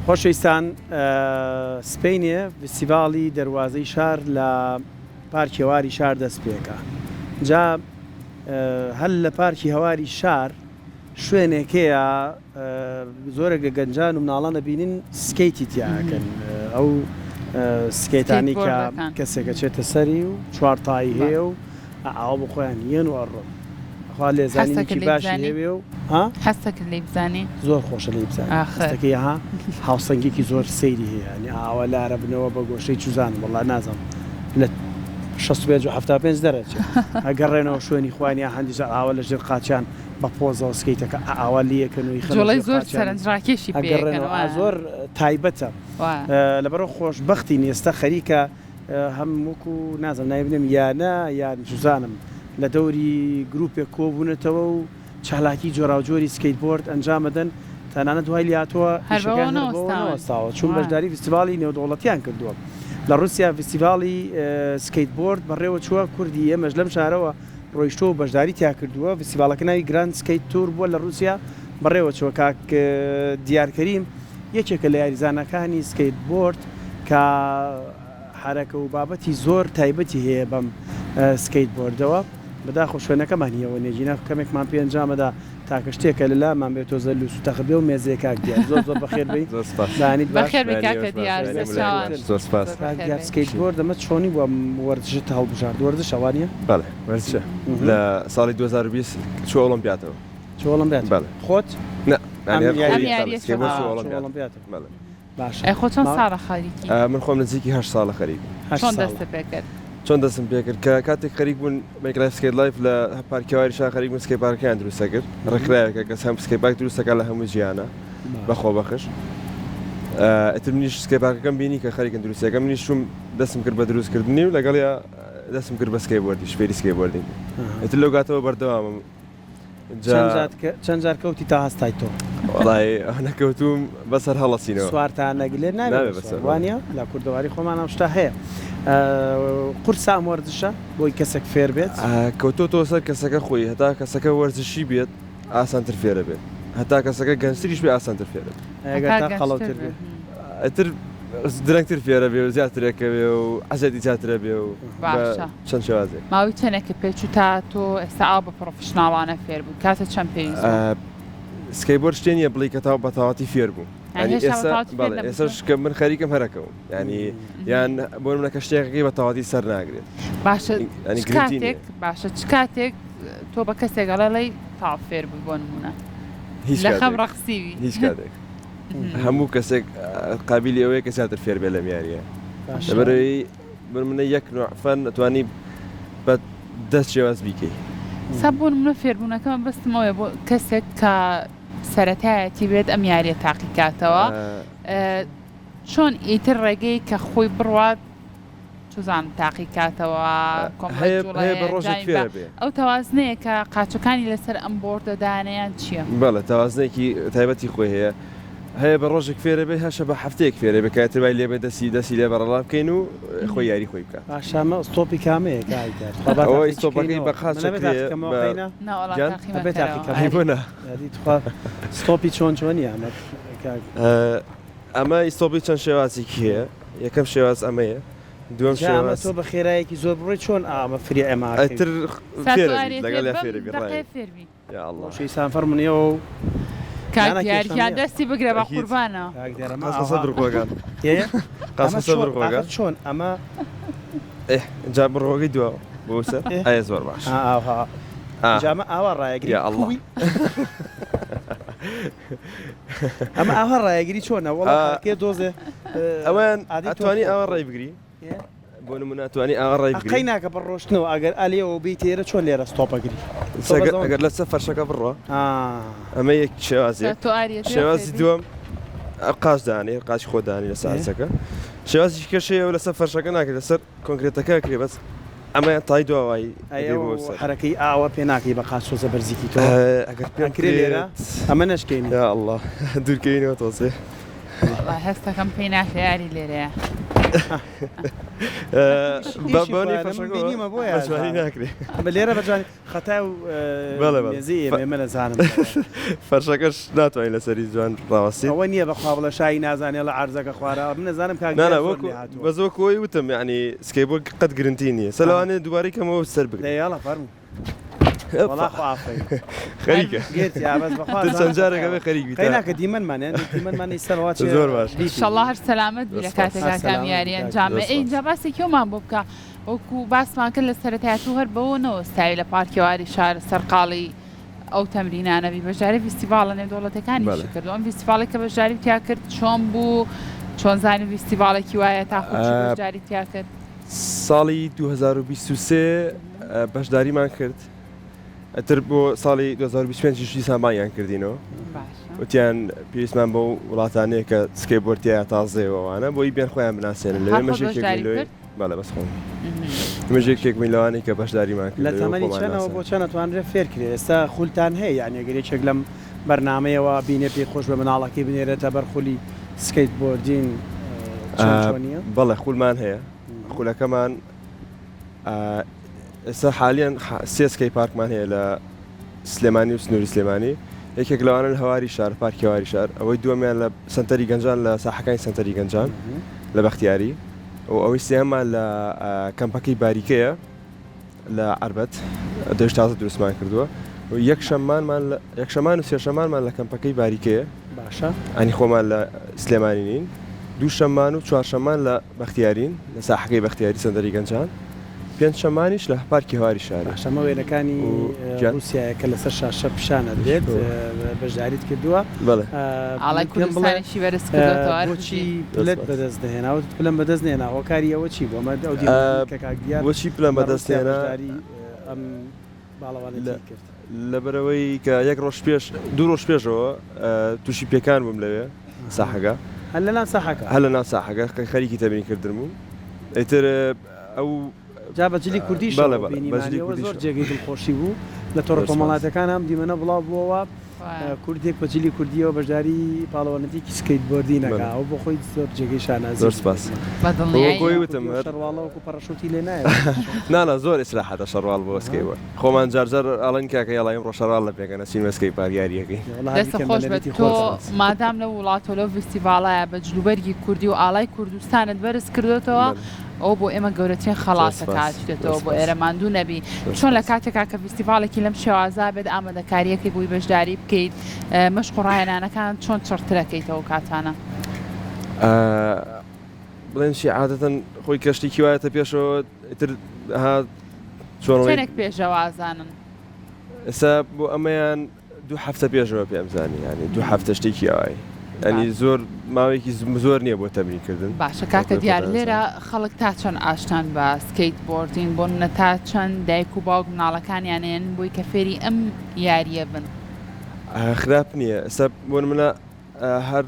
خۆشەویستان سپینێ فستیڤاڵی دەواازەی شار لە پارکی هەواری شار دەست پێکە. جا هەل لە پارکی هەواری شار شوێنێکەیە زۆرە گەنجان و مناڵانە بینین سکەیتی تیاکەن ئەو سکەیتانی کە کەسێکە چێتە سەری و چوارتایی هەیە و ئاوا بخۆیان یەن و ئەڕۆ خوا لێزانینی باشی هەوێ و هەستەکرد لێ بزانێ زۆر خۆشە لێ بزانستەکەی ها هاوسەنگێکی زۆر سەیری هەیە ینی ئاوا لارە بنەوە بە گۆشەی چوزانم وڵا نازم لە 65 دەرەچێت ئەگەڕێنەوە شوێنی خوانیا هەندی ئاوا لە ژێر قاچیان بە پۆزەوە سکەیتەکە ئاوا لیەکەن و جوڵی زۆر سەرنجڕاکێشی پێگەڕێنەوە زۆر تایبەتە لەبەرەوە خۆشبەختی ئێستا خەریکە هەم وەکو نازم نایبنم یانە یان جوزانم لە دەوری گروپێک کۆبوونەتەوە و چالاکی جۆراوجۆری سکەیت بۆرد ئەنجامەدەن تەنانەت دوای لاتوە هەرەوەستاوە چون بەشداری فستیڤاڵی نێودوڵەتیان کردووە لە رووسیا فستیڤاڵی سکەیت بۆرد بەڕێوە چووە کوردی ئێمەش لەم شارەوە ڕۆیشتۆ و بەشداری تیا کردووە فستیڤاڵەکە ناوی گراند سکەیت تور بووە لە رووسیا بەڕێوە چووە کاک دیارکەریم یەکێکە لە یاریزانەکانی سکەیت بۆرد کە حرەکە و بابەتی زۆر تایبەتی هەیە بەم سکەیت بۆردەوە بەداخۆ شوێنەکەمانیەوە نێژینە کەمێکمان پێ ئەنجامەدا تاکە شتێکە لەلامان بێت تۆ زەل و سوتەخبێ و مێزەیە کاک دیار زۆر زۆر بەخێر بی دانیت بەخێر سکەیت بۆرد دەمە چۆنی بووە وەرزشت هەڵبژارد وەرزش ئەوانیە بەڵێ وەرزشە لە ساڵی 2020 چوە ئۆلۆمپیاتەوە خۆت باش خۆ چەند ساڵە خەریکی من خۆم نزیکی 8 ساڵە خەریک چۆن دەستە پێکرد چۆن دەستم پێکرد کە کاتێک خەریک بوون مایکرایف سکەیت لایف لە پارکیواری شار خەریک بوون سکەیت پارکیان دروستە کرد ڕێکخراوێکە کەس هەم سکەیت پارک دروستەکە لە هەموو ژیانە بەخۆ بەخش ئەتر منیش سکەیت پارکەکەم بینی کە خەریکن دروستەکە منیش شوم دەستم کرد بە دروستکردنی و لەگەڵیا دەستم کرد بە سکەیت بۆردی شفێری سکەیت بۆردین ئەتر لەو گاتەوە بەردەوامم چەند جار کەوتی تا هەستای تۆ وڵای نەکەوتوم بەسەر هەڵەسینەوە سوارتان نەگلێ نابێت وانە لە کوردەواری خۆمان ئەم شتا هەیە قورس ئەم وەرزشە بۆی کەسێک فێر بێت کەوتۆ سەر کەسەکە خۆی هەتا کەسەکە وەرزشی بێت ئاسانتر فێرە بێت هەتا کەسەکە گەنجتریش بێ ئاسانتر فێرە قەڵەوتر بێت ئەتر درەنگتر فێرە بێ و زیاترێکە بێ و عەزەتی زیاترە بێ و چەند شێوازێک ماوەی چەندێکە پێچوو تا تۆ ئێستا ئاو بە پرۆفشناڵانە فێر بوو کاتە چەند پێویست سکەیت بۆرد شتێنیە بڵی کە تا بەتەواتی فێر بوو ئێساش کە من خەریکم هەرەکەم ینی یان بۆ منەکە شتێکەکەی بە تەواتی سەر ناگرێت باشە چ کاتێک تۆ بە کەسێکگەڵەڵی تا فێر بوو بۆ نمونە لە خەم ڕەخسیوی هیچ کاتێک هەموو کەسێک قابلی ئەوەیە کە زیاتر فێر بێ لە میاریە لەبەرەوەی منە یەک نوعفەن ئەتوانی بە دەست شێواز بیکەی سەبوون منە فێربوونەکەم بەستمەوەی بۆ کەسێک کە سەرەتایەتی بێت ئەم یاریە تاقیکاتەوە چۆن ئیتر ڕێگەی کە خۆی بڕوات چزان تاقیکاتەوە ئەو تەوازنەیە کە قاچەکانی لەسەر ئەم بۆردەدانیان چییە؟ بەڵێ تەوازنێکی تایبەتی خۆی هەیە بە ڕۆژێک فێرە بێ هەشە بە هەفتەیەک فێرە بێ کاتر بای لێ بێ دەستی لێ بەڕەڵا بکەین و خۆی یاری خۆی بکە پاشامە ئۆستۆپی کامەیە ئەوەی ئۆستۆپەکەی بە ستۆپی چۆن چۆنی ئەمە ئیستۆپی چەند شێوازێکی هەیە یەکەم شێواز ئەمەیە دووەم شێواز تۆ بە خێرایەکی زۆر بڕێ چۆن ئامە فری ئەماتر لەگەڵ فێربی شەیسان فەرمونیەوە و کاکیان دەستی بگرە بە قوربانە قاسە چۆن ئەمە جا بڕۆگەی دووە بۆ سەر ئایا زۆر باش جامە ئاوا ڕایەگری ئەمە ئاوا ڕایەگیری چۆنە وەڵێ دۆزێ ئەوان ئەتوانی ئاوا ڕای بگری بۆ نمونە ئەتوانی ئاوا ڕای بگری قەی ناکە بەڕۆشتنەوە ئەگەر ئەلێەوە بیت تێرە چۆن لێرە ستۆپەگری ئەگەر لە سەر فەرشەکە بڕۆ ئەمە یەک شێوازێک شێوازی دووەم قاچدانی قاچی خۆدانی لە ساسەکە شێوازی کەشەیە لەسەر فەرشەکە ناکرێت لەسەر کۆنکرێتەکە کرێ بەس ئەمە تای دوای حرەکەی ئاوە پێ ناکەی بە قاچۆزە بەرزیکی تۆ ئەگەر پێکرێ لێرە ئەمە نشکەین یا ئەڵڵا دوورکەینەوە تۆزێ هەستەکەم پێی ناکە یاری لێرەیە بەڵێ فەرشەکە ناکرێ بە لێرە بەجوانی خەتا و نێزی ئێمە نەزانم فەرشەکەش ناتوانین لەسەری جوان ڕاوەستی ئەوە نییە بەخوا بڵە شایی نازانێ لە عەرزەکە خوارەوە من نەزانم بەزۆ کۆی وتم یعنی سکەیبۆرد قەت گرنگی نییە سەلوانێ دووبارەی کەمەوە سەر بگرێ یاڵە فەرموو خەریکە چەند جارێکە بێ خەریک کە دیمەنمانێن دیمەنمانی سەرەوە زۆر باش ئینشەڵڵا هەر سەلامەت بی لە کاتێکا کامیاری ئەنجامێ ئینجا باسی کێومان بۆ بکە وەکو باسمان کرد لە سەرەتایەتی و هەر بەوەنەوە ستایی لە پارکێواری شار سەرقاڵی ئەو تەمرینانەبی بەژاری فیستیڤاڵە نێودەوڵەتەکانیشی کردو ئەم فیستیڤاڵێک کە بەژاری تیا کرد چۆن بوو چۆن زانین فیستیڤاڵێکی وایە تاخۆشی بەژاری تیا کرد ساڵی 2023 بەشداریمان کرد ئەتر بۆ ساڵی 2025 سامانیان کردینەوە وتیان پێویستمان بۆ وڵاتانەیە کە سکەیبۆردیە تازەوەوانە بۆی بیان خۆیان بناسێنن لەوێ مەژێکێک بەڵێ بەسخۆم مەژێکێک میلەوانی کە بەشداریمان کرد لە تەمەنی چەنەوە بۆ چەند ناتوانرێت فێر کرێت ئێستا خولتان هەیە یعنی گەرێکێک لەم بەرنامەیەوە بینێ پێی خۆش بە مناڵەکەی بنێرێتە بەرخولی سکەیت بۆردین بەڵێ خولمان هەیە خولەکەمان ئێستا حالیان سێ سکەی پارکمان هەیە لە سلێمانی و سنووری سلێمانی یەکێک لەوانە لە هەواری شار پارکێواری شار ئەوەی دووەمیان لە سنتەری گەنجان لە ساحەکانی سنتەری گەنجان لە بەختیاری و ئەوەی سێهەمان لە کەمپەکەی باریکەیە لە عەربەت دەشت تازە دروستمان کردووە و یەک شەمان و سێ شەمانمان لە کەمپەکەی باریکەیە باشە ئەنی خۆمان لە سلێمانی نین دوو شەمان و چوار شەمان لە بەختیارین لە ساحەکەی بەختیاری سەندەری گەنجان پێنج شەمانیش لە پارکی هەواری شار شەمە وێنەکانی رووسایە کە لەسەر شاشە پیشانە دێت بەشداریت کردووە ئاڵای کوردستانیشی بەرز کردوەوە بۆچی پلت بەدەست دەهێناوە پلم بەدەست نێنا هۆکاری ئەوە چی بۆ مە ئەو بۆچی پلم بەدەست هێنا ئەم باڵەوانە کرد لەبەرەوەی کە یەک ڕۆژ پێش دوو ڕۆژ پێشەوە تووشی پێکان بووم لەوێ ساحەکە هەل لە ناو ساحەکە هەل لە ناو ساحەکە خەریکی تەمرین کردم بوو ئیتر ئەو جا بەجلی کوردیش زۆر جێگەی دڵخۆشی بوو لە تۆڕە کۆمەڵاتەکان هەم دیمەنە بڵاو بووەوە کوردێک بەجلی کوردیەوە بەشداری پاڵەوانەتێکی سکەیت بۆردی نەکا ئەو بۆ خۆی زۆر جێگەی شانازی زۆر سپاس بەدڵنیایی وتم شەڕواڵەوەکو پەڕەشوتی لێ نایە نانا زۆر ئیسراحەتە شەڕواڵ بۆ سکەیتبۆرد خۆمان جارجار ئاڵەن کاکە یاڵایم ڕۆ شەڕواڵ لە پێکەنە سینمە سکەیت پاریاریەکەی دەستە خۆش بێت تۆ مادام لە وڵاتۆ لەو فستیڤاڵایە بە جلوبەرگی کوردی و ئاڵای کوردستانت بەرز کردوێتەوە ئەو بۆ ئێمە گەورەترین خەڵاتە کاتێتەوە بۆ ئێرە ماندوو نەبی چۆن لە کاتێکا کە فستیڤاڵێکی لەم شێوازا بێت ئامادەکاریەکەی بووی بەشداری بکەیت مەشق و ڕاهێنانەکان چۆن چڕترەکەیتەوە کاتانە بڵێنشی عادەتەن خۆی کەشتێکی وایەتە پێشەوە ئیتر چۆنێک پێشەوازانن ئێستا بۆ ئەمەیان دوو هەفتە پێشەوە پێمزانی ینی دوو هەفتە شتێکی ئەوای ئەنی زۆر ماوەیەکی زۆر نییە بۆ تەمرینکردن باشە کاکە دیار لێرە خەڵک تا چەند ئاشتان بە سکەیت بۆردین بۆ نە تا چەند دایک و باوک مناڵەکانیانێن بۆی کە فێری ئەم یاریە بن خراپ نییە ئێستا بۆ منە هەر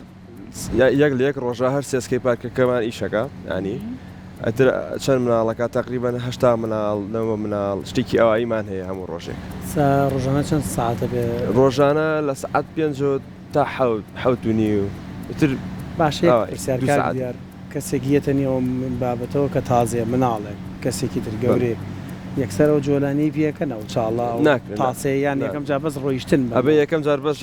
یەک لە یەک ڕۆژە هەر سێسکەی پارکەکەمان ئیشەکە ینی ئەتر چەند مناڵەکە تقریبان 80 مناڵ 9 مناڵ شتێکی ئەواییمان هەیە هەموو ڕۆژێک ڕۆژانە چەند ساعتە بێ ڕۆژانە لە سعات 5 تا حوت و نیو تر باشەیەکار دیار کەسێکی یەتەنیەوە بابەتەوە کە تازێ مناڵێک کەسێکی تر گەورێ یەکسەرەوە جۆلانی پێکەنەوە چاڵا تاسەیان یەکەم جا بەس ڕۆیشتن ئەبێ یەکەم جار بەس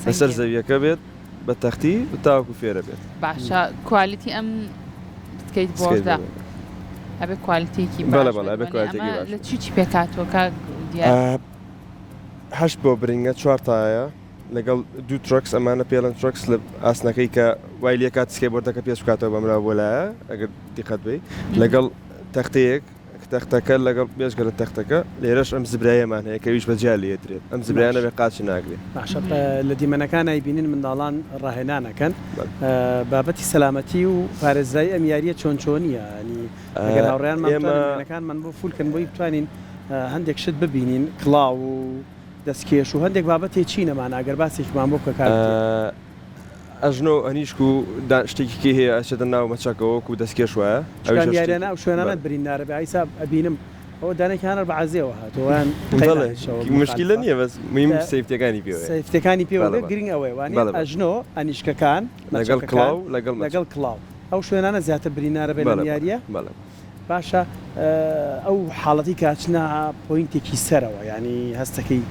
لەسەر زەویەکە بێت بە تەختی تاوەکو فێرە بێت باشە کوالیتی ئەم سکەیت بۆردە ئەبێ کوالیتێکی لە چی پێکاتەوە کە دیار هەشت بۆ برنگە 4 تایە لەگەڵ دوو ترۆکس ئەمانە پێڵەن ترۆکس لە ئاسنەکەی کە وای لێ کات سکەیبۆردەکە پێش بکاتەوە بەمرا بۆ لایە ئەگەر دیقەت بێ لەگەڵ تەختەیەک تەختەکە لەگەڵ بێژگە لە تەختەکە لێرەش ئەم زبرایەمان هەیە کەویش بەجیا لێدرێت ئەم زبرایانە بێ قاچی ناگرێت باشە لە دیمەنەکانای بینین منداڵان ڕاهێنانەکەن بابەتی سەلامەتی و پارێزایی ئەم یاریە چۆن چۆنیە ینی ئەگەر هاوڕێیانمانەکانمان بۆ فولکەن بۆی بتوانین هەندێک شت ببینین کڵاو و دەستکێش و هەندێک بابەتی چی نەمان ئەگەر باسێکمان بۆ بکە کار ئەژنۆ ئەنیشک و شتێکی هەیە ئەچێتە ناو مەچەکەوەکو دەستکێش وایە یاریانە ئەو شوێنانەت برین نارەبێ ئایسا ئەبینم هو دانێک هەنە بەعزیەوە هاتووان مشکلە نییە بەس مهم سیفتەکانی پێوە سیفتەکانی پێوە گرنگ ئەوەی وانێ ئەژنۆ ئەنیشکەکان لەگەڵ کڵاو ئەو شوێنانە زیاتر برینارە بێ لە یاریە باشە ئەو حاڵەتی کاچنا پۆینتێکی سەرەوە ینی هەستەکەی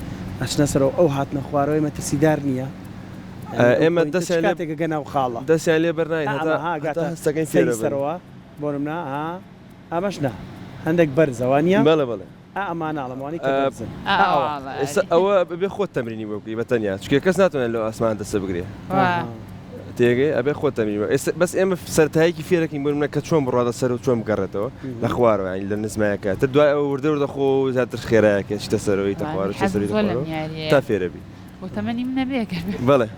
ئەچنە سەرەوە ئەو هاتنە خوارەوەی مەترسیدار نییە ئێمە دەستێکە گەناو خاڵە دەستیان لێ بەرناین هەستەکەی فێرەوە بۆ منە ئەمەشنا هەندێک بەرزەوانە بەڵێ بڵێ ئەماناڵەمانی ئەوە بێ خۆت تەمرینی بۆکەی بەتەنیا چکە کەس ناتوانێت لەو ئاسمان دەستە بگرێ تێگەی ئەبێ خۆت تەمرینی بەس ئێمە سەرتاییکی فێرەکەین بۆ منە کە چۆن بڕاتە سەر و چۆن بگەڕێتەوە لە خوارەوە لە نزمایەکە تر دوای ئەو وردە وردەخۆ زیاتر خێرایەکە چتە سەرەوەی تەخوار تا فێرەبی بۆ تەمەنی منە بێگەر بڵێ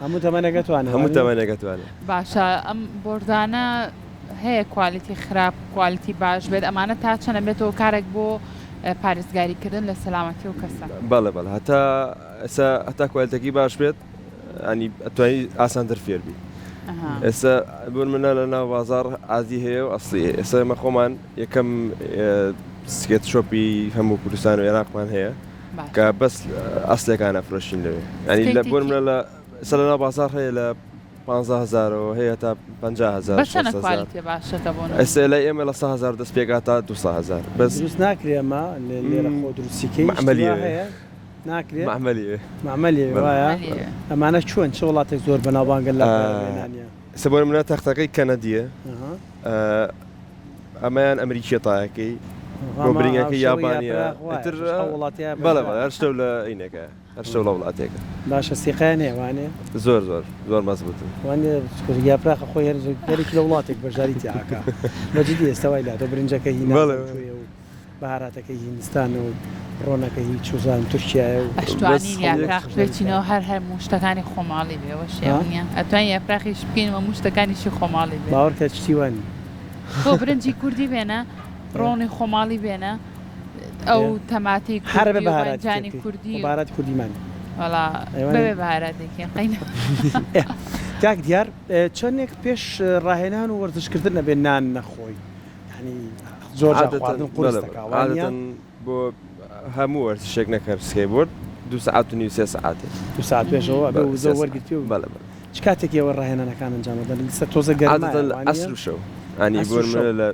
هەموو تەمەنەکەتوانێت هەموو تەمەنەکەتوانێت باشە ئەم بۆردانە هەیە کوالیتی خراپ کوالیتی باش بێت ئەمانە تا چەنە بێتەوە کارێک بۆ پارێزگاریکردن لە سەلامەتی و کەسە بەڵێ بەڵێ هەتا کوالیتەکەی باش بێت ئەنی ئەتوانی ئاسانتر فێربی ئێستا بۆن منە لە ناو بازار ئازی هەیە و ئەسڵی هەیە ئێستا مە خۆمان یەکەم سکێت شۆپی هەموو کوردستان و عێراقمان هەیە کە بەس ئەسلەکانە فرۆشین لەوێ ینی لە بۆن منە لە ئێستا لە ناو بازار هەیە لە 15,000 هەیە تا 50,000 ئێستا لای ئێمە لە 100,000 دەست پێکات تا 200,000 بەس دروست ناکرێمە لێرە خۆ دروستیکەی معمەلیە ناکرێت معمەلیە وایە ئەمانە چۆن چ وڵاتێک زۆر بەناوبانگە لە وێنانە سەبۆ منە تەختەکەی کەنەدیە ئەمەیان ئەمریکی تایەکەی بۆ برینگەکەی یابانیە بەڵێ هەر شتە لە عینەکە هەر شتە لە وڵاتێکە باشە سیقیان هێوانێ زۆر مەزبوطن وانێ یاپراخە خۆی هەرێکی لە وڵاتێک بەژاری تیاکە بەجددی ئێستاوای لاتە برنجەکە هی بەهاراتەکەی هیندستان و ڕۆنەکە هی چوزان تورکیایە و ئەشتوانین یاپراخ بێچینەوە هەموو شتەکانی خۆماڵی بێەوە شێوانە ئەتوان یاپراخیش بکەینەوە هەموو شتەکانیشی خۆماڵی بێ باوەڕکە چتیوانی بۆ برنجی کوردی بێنە ڕۆنی خۆماڵی بێنە ئەو تەماتی هەر بە بەهارەتجانی کوردی بارات کوردیمان وڵا بەبێ بەهاراتێکی قەینە کاک دیار چەندێک پێش ڕاهێنان و وەرزشکردن نەبێ نان نەخۆی ینی زۆر خواردن قورسەکە بۆ هەموو وەرزشێک نەکرد سکەیبۆرد 2 ساعت و نیم 3 ساعتێ 2 ساعت پێشەوە بە وزە وەرگرتی و بەڵێ چ کاتێکەوە ڕاهێنانەکان ئەنجامەدەن لەسەر تۆزە گەرمە ئەسر و شەو ئەنی بۆ منە لە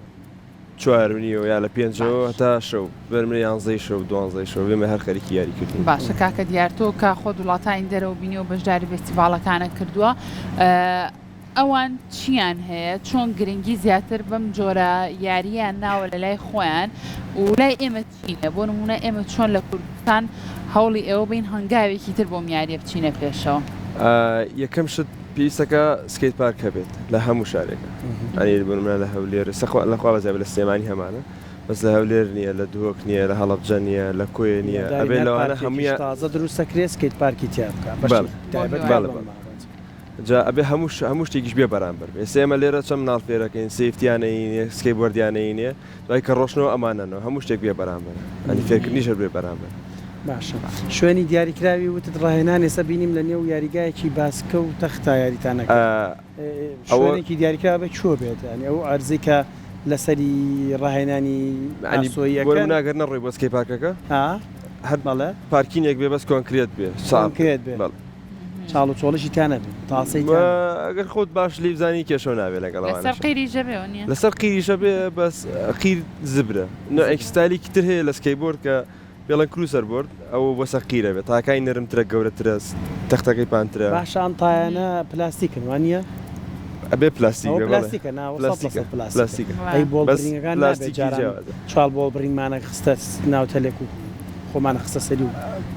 4 یا لە 5 هەتا شەو بەرمە 11 شەو 12 شەو بێمە هەر خەریکی یاریکردن باشە کاکە دیارتۆ کە خۆ وڵاتانی دەرەوە بینیەوە بەشداری فێستیڤاڵەکانە کردووە ئەوان چیان هەیە چۆن گرنگی زیاتر بەم جۆرە یاریان ناوە لە لای خۆیان و لای ئێمە چینە بۆ نمونە ئێمە چۆن لە کوردستان هەوڵی ئێوە بین هەنگاوێکی تر بۆم یاریە بچینە پێشەوە یەکەم شت پێویستەکە سکەیت پارکە بێت لە هەموو شارێکە ئەنی بۆ منە لە هەولێر لەخوا بەزای لە سلێمانی هەمانە بەس لە هەولێر نییە لە دووەک نییە لە هەڵەبجە نییە لە کۆیە نییە ئەبێ لەوانە هەموویە تازە دروستەکرێت سکەیت پارکی تیا بکە جا ئەبێ هەموو شتێکیش بێ بەرامبەر بێ ئێمە لێرە چەم ناڵفێرەکەین سیفتیانەیە سکەی بۆردیانەیە دوای کە ڕۆشنەوە ئەمانەوە هەموو شتێک بێ بەرامبەر ئەنی فێرکردنیشە بێ بەرامبەر باشە شوێنی دیاریکراوی وتت ڕاهێنان ێستا بینیم لە نێو یاریگایەکی باسکە و تەختا یاریتانەکە شوێنێکی دیاریکرا بە چۆ بێت ینی ئەو ئەرزی کە لەسەری ڕاهێنانی ئاسۆیەکە ناگەر نەڕۆی بۆ سکەی پارکەکە هەر بەڵێ پارکینێک بێ بەس کۆنکرێت بێ ساکرێت بێ چاڵ و چۆڵشی تانە تاسەی ئەگەر خۆت باش لیبزانی کێشەوە ناوێ لەگەڵ لەسەر قیریشە بێ بەس قیر زبرە ئەکستایلیکی تر هەیە لە سکەیبۆرد کە پێڵەن کروسەر بۆرد ئەو بۆ سەقیرە بێت تاکای نەرمترە گەورەترە تەختەکەی پانترە باشان تایانە پلاستیکن وانە ئەبێ پلاستیکە پلاستیکە ئەی بۆڵ چال بۆڵ بڕینمانە خستە ناوتەلێک و خۆمانە خستە سەری و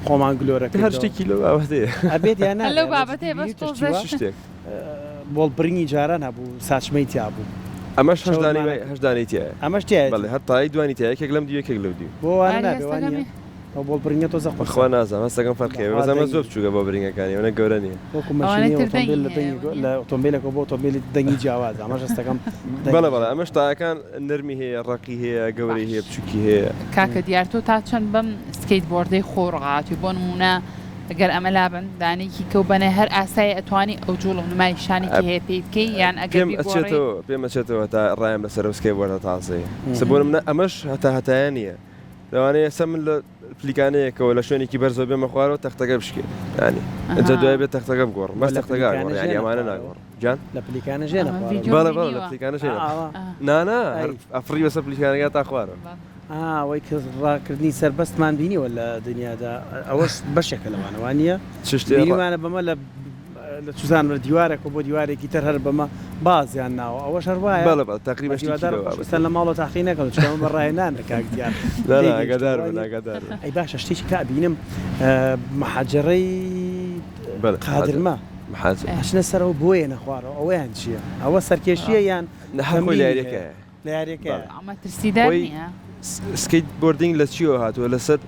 خۆمان گلۆرەکە هەر شتێکی لەو بابەتەیە ئەبێت یانە لەو بابەتەیە بەس شتێک بۆڵ بڕینی جاران هەبوو ساچمەی تیا بوو ئەمەش هەشدانی تایە ئەمەش تایە بەڵێ هەر تای دوانی تایە یەکێک لەم دیوەکێک لەو دی بۆ وانە نابێوانە ئەو بۆڵ بڕینگە تۆ زەخۆ خوا نازانم هەستەکەم فەرقیە بەزەمە زۆر بچووکە بۆ برینگەکانی ئەوە گەورە نییە وەکو ماشینی ئۆتۆمبیل لە ئۆتۆمبیلەکە بۆ ئۆتۆمبیلی دەنگی جیاواز ئەمەش هەستەکەم بەڵێ ئەمەش تایەکان نەرمی هەیە ڕقی هەیە گەورەی هەیە بچووکی هەیە کاکە دیارتۆ تا چەند بەم سکەیت بۆردەی خۆڕغاتی بۆ نمونە ئەگەر ئەمە لابن دانێکی کەوبەنە هەر ئاسایی ئەتوانی ئەو جوڵ و نمای شانێکی هەیە پێی بکەی یان ئەگەر پێم ئەچێتەوە تا ڕایم لەسەر سکەی وەرە تازەیە سبوورم ئەمەش هەتایە نییە لەوانەیە ئێستا من لە پلیکانەیەکەوە لە شوێنێکی بەرزۆ بێمە خوارەوە تەختەکە بشکێت ینی ئەجا دوای بێت تەختەکە بگۆڕ مەس تەختەکە ینی ئەمانە ناگۆڕ جان لە پلیکانە ژێنە بەڵێ لە پلیکانە ژێنە نانا ئەفری بەسەر پلیکانەکە تا خوارەوە ئەوەی کە ڕاکردنی سەربەستمان بینیوە لە دنیادا ئەوەش بەشێکە لەوانەوە نیە شتێمانە بەمە لە سوزان لە دیوارێک بۆ دیوارێکی تر هەر بەمە بازیان ناوە ئەوەش هەر وایە تقریبا لە ماڵە تاقی نەکەم چۆن بەڕاهێنان کاک دیار ئەگەدار ئەی باشە شتێکی کا بینم مەحاجەڕەی قادرمە ئەچنە سەرەوە بۆیە نەخوارەوە ئەوەیان چییە؟ ئەوە سەرکێشیە یان هەمووی لە یاریەکە ئەمە ترسیدار نییە سکیت بۆردینگ لە چیەوە هاتووە لەسەر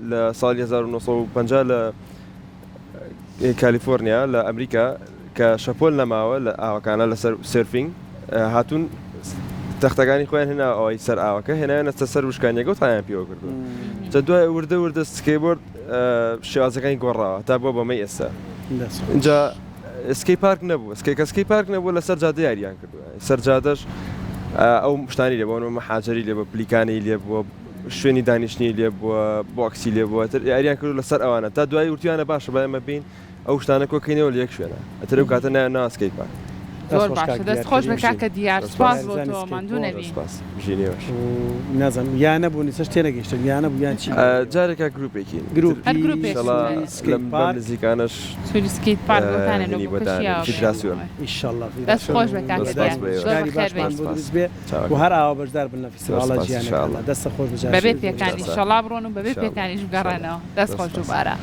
لە ساڵی 1950 لە کالیفۆرنیا لە ئەمریکا کە شەپۆل نەماوە لە ئاوەکانە لەسەر سرفینگ هاتوون تەختەکانی خۆیان هێنا ئەوەی سەر ئاوەکە هێنایەنە سەر وشکانیەکە و تایان پێوە کردو جا دوای وردە سکەیبۆرد شێوازەکانی گۆڕاوە تا بۆ بەمەی ئێستا اینجا سکەی پارک نەبوو سکەی پارک نەبوو لەسەر جادە یاریان کردووە سەر جادەش ئەو شتانی لێ بۆ مەحاجەری لێ بە پلیکانی لێ بووە شوێنی دانیشتنی لێ بووە بۆکسی لێ بووە تر یاریان کردو لەسەر ئەوانە تا دوای وتیانە باشە بە ئێمە بین ئەو شتانە کۆکەینەوە لە یەک شوێنە ئەتر ئەو کاتە نایە سکەیت پارک زۆر باشە دەست خۆش بە کاکە دیار سپاس بۆ تۆ ماندوو نەبی نازانم یان نەبوونی سەر تێنەگەیشتن یان نەبوو یان چی جارێکا گروپێکی نزیکانش سوودی سکەیت پارک بۆتانە ئینشاڵڵا دەست خۆش بە کاکە دیار و هەر ئاوا بەشدار بن لە فیستیڤاڵە جیهانەکەڵە دەستە خۆش بەجار بەبێ پێکانی ئینشاڵڵا بڕۆن و بەبێ پێکانیش بگەڕێنەوە دەست خۆش دووبارە